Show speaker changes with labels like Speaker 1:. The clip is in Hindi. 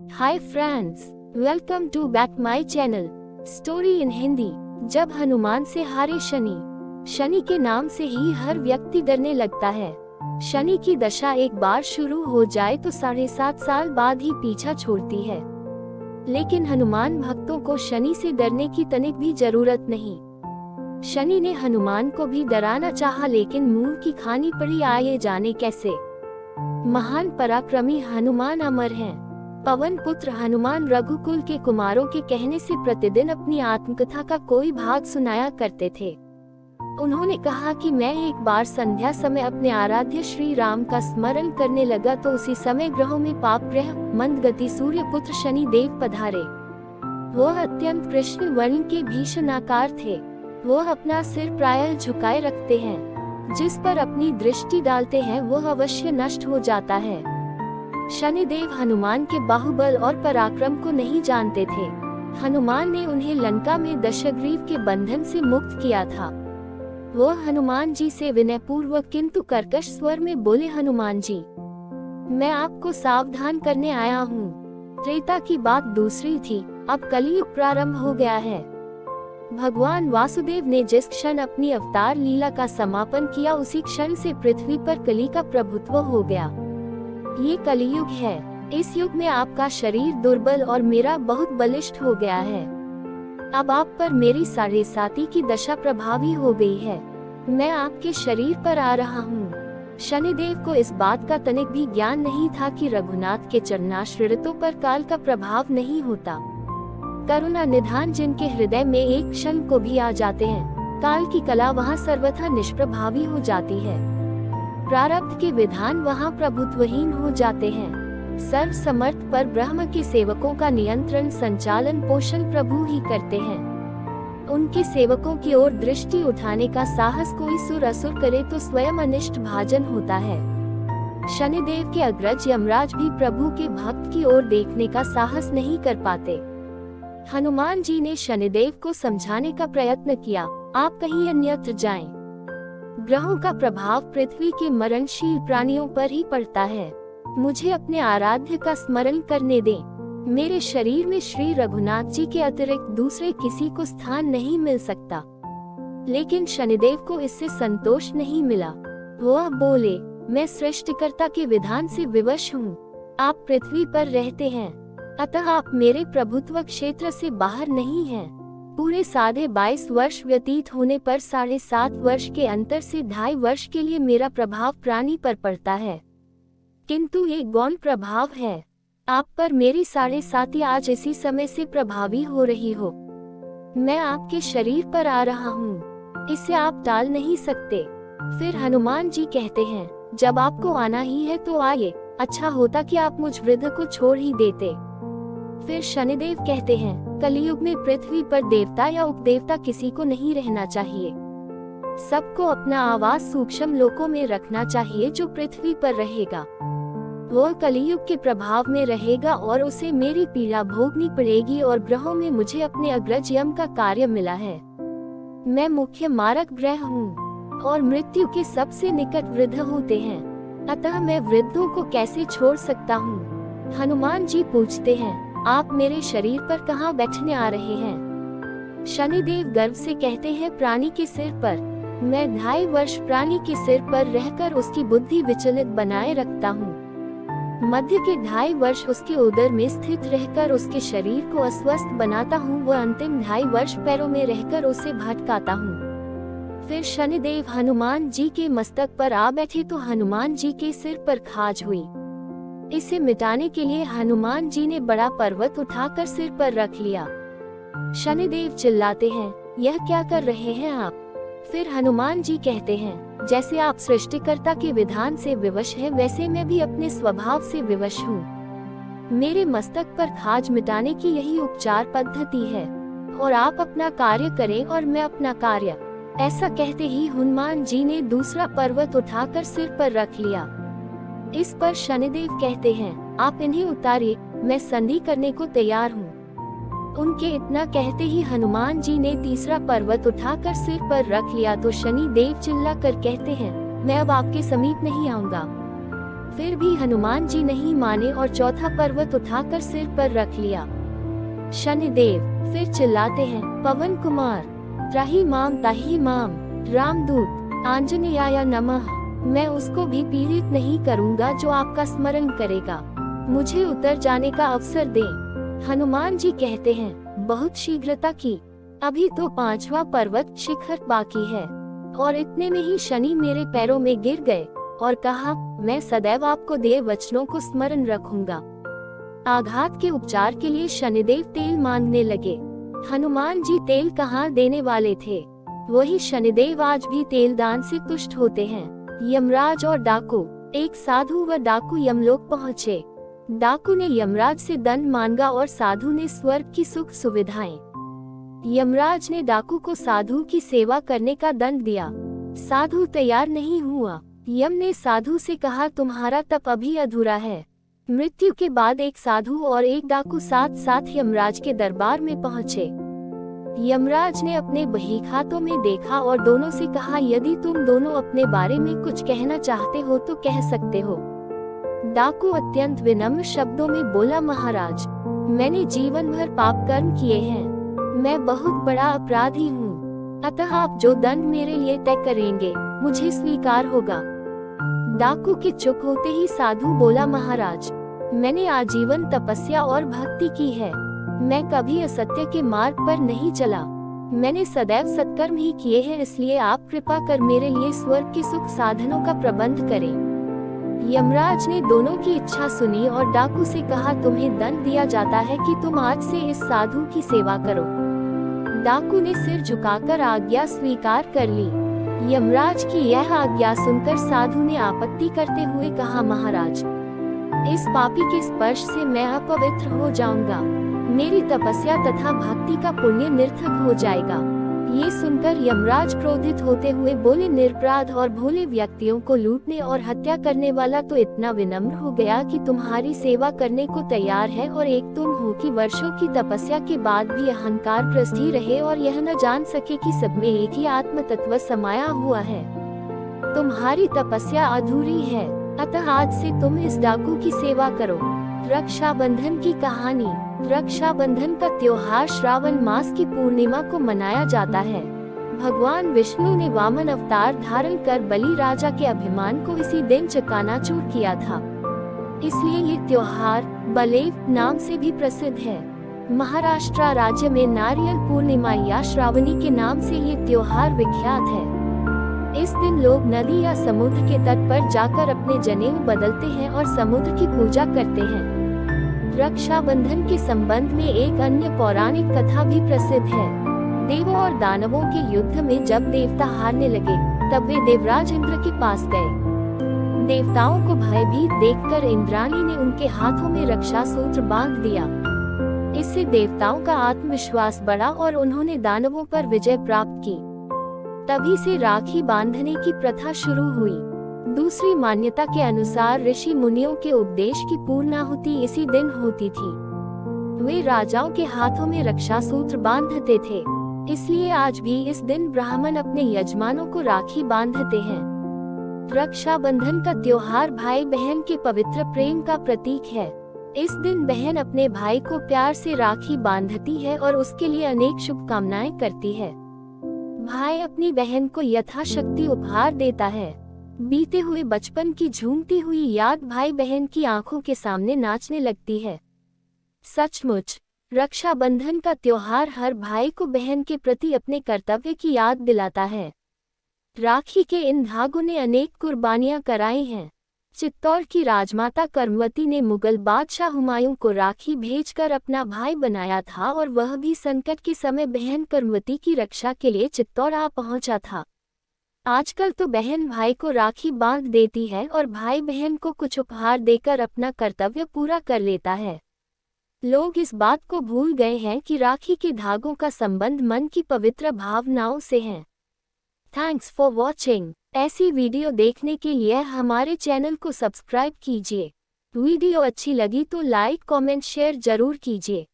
Speaker 1: Hi friends, welcome to back my channel story in Hindi. जब हनुमान से हारे शनि। शनि के नाम से ही हर व्यक्ति डरने लगता है। शनि की दशा एक बार शुरू हो जाए तो 7.5 साल बाद ही पीछा छोड़ती है। लेकिन हनुमान भक्तों को शनि से डरने की तनिक भी जरूरत नहीं। शनि ने हनुमान को भी डराना चाहा, लेकिन मुंह की खानी पड़ी। आए जाने कैसे। महान पराक्रमी हनुमान अमर हैं। पवन पुत्र हनुमान रघुकुल के कुमारों के कहने से प्रतिदिन अपनी आत्मकथा का कोई भाग सुनाया करते थे। उन्होंने कहा कि मैं एक बार संध्या समय अपने आराध्य श्री राम का स्मरण करने लगा तो उसी समय ग्रहों में पाप ग्रह मंदगति सूर्य पुत्र शनि देव पधारे। वह अत्यंत कृष्ण वर्ण के भीषण आकार थे। वह अपना सिर प्रायः झुकाए रखते हैं। जिस पर अपनी दृष्टि डालते हैं वह अवश्य नष्ट हो जाता है। शनिदेव हनुमान के बाहुबल और पराक्रम को नहीं जानते थे। हनुमान ने उन्हें लंका में दशग्रीव के बंधन से मुक्त किया था। वह हनुमान जी से विनयपूर्वक किंतु कर्कश स्वर में बोले, हनुमान जी, मैं आपको सावधान करने आया हूँ। त्रेता की बात दूसरी थी, अब कलयुग प्रारंभ हो गया है। भगवान वासुदेव ने जिस क्षण अपनी अवतार लीला का समापन किया उसी क्षण से पृथ्वी पर कली का प्रभुत्व हो गया। ये कलियुग है। इस युग में आपका शरीर दुर्बल और मेरा बहुत बलिष्ठ हो गया है। अब आप पर मेरी 7.5 की दशा प्रभावी हो गई है। मैं आपके शरीर पर आ रहा हूँ। शनिदेव को इस बात का तनिक भी ज्ञान नहीं था कि रघुनाथ के चरणाश्रितों पर काल का प्रभाव नहीं होता। करुणा निधान जिनके हृदय में एक क्षण को भी आ जाते हैं, काल की कला वहाँ सर्वथा निष्प्रभावी हो जाती है। प्रारब्ध के विधान वहाँ प्रभुत्वहीन हो जाते हैं। सर्व समर्थ पर ब्रह्म के सेवकों का नियंत्रण संचालन पोषण प्रभु ही करते हैं। उनके सेवकों की ओर दृष्टि उठाने का साहस कोई सुर असुर करे तो स्वयं अनिष्ट भाजन होता है। शनिदेव के अग्रज यमराज भी प्रभु के भक्त की ओर देखने का साहस नहीं कर पाते। हनुमान जी ने शनिदेव को समझाने का प्रयत्न किया, आप कहीं अन्यत्र जाएं। ग्रहों का प्रभाव पृथ्वी के मरणशील प्राणियों पर ही पड़ता है। मुझे अपने आराध्य का स्मरण करने दें। मेरे शरीर में श्री रघुनाथ जी के अतिरिक्त दूसरे किसी को स्थान नहीं मिल सकता। लेकिन शनिदेव को इससे संतोष नहीं मिला। वह बोले, मैं सृष्टिकर्ता के विधान से विवश हूँ। आप पृथ्वी पर रहते हैं, अतः आप मेरे प्रभुत्व क्षेत्र से बाहर नहीं हैं। पूरे 22.5 वर्ष व्यतीत होने पर 7.5 वर्ष के अंतर से 2.5 वर्ष के लिए मेरा प्रभाव प्राणी पर पड़ता है, किंतु ये गौण प्रभाव है। आप पर मेरी 7.5 आज इसी समय से प्रभावी हो रही हो। मैं आपके शरीर पर आ रहा हूँ, इसे आप टाल नहीं सकते। फिर हनुमान जी कहते हैं, जब आपको आना ही है तो आइए, अच्छा होता कि आप मुझ वृद्ध को छोड़ ही देते। फिर शनिदेव कहते हैं, कलियुग में पृथ्वी पर देवता या उपदेवता किसी को नहीं रहना चाहिए। सबको अपना आवास सूक्ष्म लोकों में रखना चाहिए। जो पृथ्वी पर रहेगा वह कलियुग के प्रभाव में रहेगा और उसे मेरी पीड़ा भोगनी पड़ेगी। और ग्रहों में मुझे अपने अग्रज यम का कार्य मिला है। मैं मुख्य मारक ग्रह हूँ और मृत्यु के सबसे निकट वृद्ध होते हैं, अतः मैं वृद्धों को कैसे छोड़ सकता हूँ। हनुमान जी पूछते हैं, आप मेरे शरीर पर कहाँ बैठने आ रहे हैं। शनिदेव गर्व से कहते हैं, प्राणी के सिर पर। मैं 2.5 वर्ष प्राणी के सिर पर रहकर उसकी बुद्धि विचलित बनाए रखता हूँ। मध्य के 2.5 वर्ष उसके उदर में स्थित रहकर उसके शरीर को अस्वस्थ बनाता हूँ। वह अंतिम 2.5 वर्ष पैरों में रहकर उसे भटकाता हूँ। फिर शनिदेव हनुमान जी के मस्तक पर आ बैठे तो हनुमान जी के सिर पर खाज हुई। इसे मिटाने के लिए हनुमान जी ने बड़ा पर्वत उठाकर सिर पर रख लिया। शनिदेव चिल्लाते हैं, यह क्या कर रहे हैं आप। फिर हनुमान जी कहते हैं, जैसे आप सृष्टिकर्ता के विधान से विवश हैं वैसे मैं भी अपने स्वभाव से विवश हूँ। मेरे मस्तक पर खाज मिटाने की यही उपचार पद्धति है और आप अपना कार्य करें और मैं अपना कार्य। ऐसा कहते ही हनुमान जी ने दूसरा पर्वत उठाकर सिर पर रख लिया। इस पर शनिदेव कहते हैं, आप इन्हें उतारिए, मैं संधि करने को तैयार हूँ। उनके इतना कहते ही हनुमान जी ने तीसरा पर्वत उठाकर सिर पर रख लिया तो शनि देव चिल्ला कर कहते हैं, मैं अब आपके समीप नहीं आऊंगा। फिर भी हनुमान जी नहीं माने और चौथा पर्वत उठाकर सिर पर रख लिया। शनिदेव फिर चिल्लाते हैं, पवन कुमार, त्राहि माम ताहि माम, रामदूत आंजनेयाय नमः। मैं उसको भी पीड़ित नहीं करूंगा जो आपका स्मरण करेगा। मुझे उतर जाने का अवसर दें। हनुमान जी कहते हैं, बहुत शीघ्रता की, अभी तो 5वां पर्वत शिखर बाकी है। और इतने में ही शनि मेरे पैरों में गिर गए और कहा, मैं सदैव आपको दिए वचनों को स्मरण रखूंगा। आघात के उपचार के लिए शनिदेव तेल मांगने लगे। हनुमान जी तेल कहाँ देने वाले थे, वही शनिदेव आज भी तेल दान से तुष्ट होते हैं। यमराज और डाकू। एक साधु व डाकू यमलोक पहुँचे। डाकू ने यमराज से दंड मांगा और साधु ने स्वर्ग की सुख सुविधाएं। यमराज ने डाकू को साधु की सेवा करने का दंड दिया। साधु तैयार नहीं हुआ। यम ने साधु से कहा, तुम्हारा तप अभी अधूरा है। मृत्यु के बाद एक साधु और एक डाकू साथ साथ यमराज के दरबार में पहुँचे। यमराज ने अपने बहीखातों में देखा और दोनों से कहा, यदि तुम दोनों अपने बारे में कुछ कहना चाहते हो तो कह सकते हो। डाकू अत्यंत विनम्र शब्दों में बोला, महाराज, मैंने जीवन भर पाप कर्म किए हैं। मैं बहुत बड़ा अपराधी हूँ, अतः आप जो दंड मेरे लिए तय करेंगे मुझे स्वीकार होगा। डाकू के चुप होते ही साधु बोला, महाराज, मैंने आजीवन तपस्या और भक्ति की है। मैं कभी असत्य के मार्ग पर नहीं चला। मैंने सदैव सत्कर्म ही किए हैं, इसलिए आप कृपा कर मेरे लिए स्वर्ग के सुख साधनों का प्रबंध करें। यमराज ने दोनों की इच्छा सुनी और डाकू से कहा, तुम्हें दंड दिया जाता है कि तुम आज से इस साधु की सेवा करो। डाकू ने सिर झुकाकर आज्ञा स्वीकार कर ली। यमराज की यह आज्ञा सुनकर साधु ने आपत्ति करते हुए कहा, महाराज, इस पापी के स्पर्श से मैं अपवित्र हो जाऊंगा। मेरी तपस्या तथा भक्ति का पुण्य निर्थक हो जाएगा। ये सुनकर यमराज क्रोधित होते हुए बोले, निरपराध और भोले व्यक्तियों को लूटने और हत्या करने वाला तो इतना विनम्र हो गया कि तुम्हारी सेवा करने को तैयार है, और एक तुम हो कि वर्षों की तपस्या के बाद भी अहंकार ग्रस्त ही रहे और यह न जान सके कि सब में एक ही आत्म तत्व समाया हुआ है। तुम्हारी तपस्या अधूरी है, अतः आज से तुम इस डाकू की सेवा करो। रक्षाबंधन की कहानी। रक्षाबंधन का त्योहार श्रावण मास की पूर्णिमा को मनाया जाता है। भगवान विष्णु ने वामन अवतार धारण कर बलि राजा के अभिमान को इसी दिन चकनाचूर किया था, इसलिए ये त्योहार बलेव नाम से भी प्रसिद्ध है। महाराष्ट्र राज्य में नारियल पूर्णिमा या श्रावणी के नाम से ये त्योहार विख्यात है। इस दिन लोग नदी या समुद्र के तट पर जाकर अपने जनेऊ बदलते हैं और समुद्र की पूजा करते हैं। रक्षाबंधन के संबंध में एक अन्य पौराणिक कथा भी प्रसिद्ध है। देवों और दानवों के युद्ध में जब देवता हारने लगे, तब वे देवराज इंद्र के पास गए। देवताओं को भयभीत देखकर इंद्राणी ने उनके हाथों में रक्षा सूत्र बांध दिया। इससे देवताओं का आत्मविश्वास बढ़ा और उन्होंने दानवों पर विजय प्राप्त की। तभी से राखी बांधने की प्रथा शुरू हुई। दूसरी मान्यता के अनुसार ऋषि मुनियों के उपदेश की पूर्णाहुति इसी दिन होती थी। वे राजाओं के हाथों में रक्षा सूत्र बांधते थे, इसलिए आज भी इस दिन ब्राह्मण अपने यजमानों को राखी बांधते हैं। रक्षाबंधन का त्योहार भाई बहन के पवित्र प्रेम का प्रतीक है। इस दिन बहन अपने भाई को प्यार से राखी बांधती है और उसके लिए अनेक शुभकामनाएं करती है। भाई अपनी बहन को यथाशक्ति उपहार देता है। बीते हुए बचपन की झूमती हुई याद भाई बहन की आंखों के सामने नाचने लगती है। सचमुच रक्षाबंधन का त्योहार हर भाई को बहन के प्रति अपने कर्तव्य की याद दिलाता है। राखी के इन धागों ने अनेक कुर्बानियां कराई हैं। चित्तौड़ की राजमाता कर्मवती ने मुगल बादशाह हुमायूं को राखी भेजकर अपना भाई बनाया था, और वह भी संकट के समय बहन कर्मवती की रक्षा के लिए चित्तौड़ आ पहुंचा था। आजकल तो बहन भाई को राखी बांध देती है और भाई बहन को कुछ उपहार देकर अपना कर्तव्य पूरा कर लेता है। लोग इस बात को भूल गए हैं कि राखी के धागों का संबंध मन की पवित्र भावनाओं से है। Thanks for watching. ऐसी वीडियो देखने के लिए हमारे चैनल को सब्सक्राइब कीजिए। वीडियो अच्छी लगी तो लाइक कमेंट शेयर जरूर कीजिए।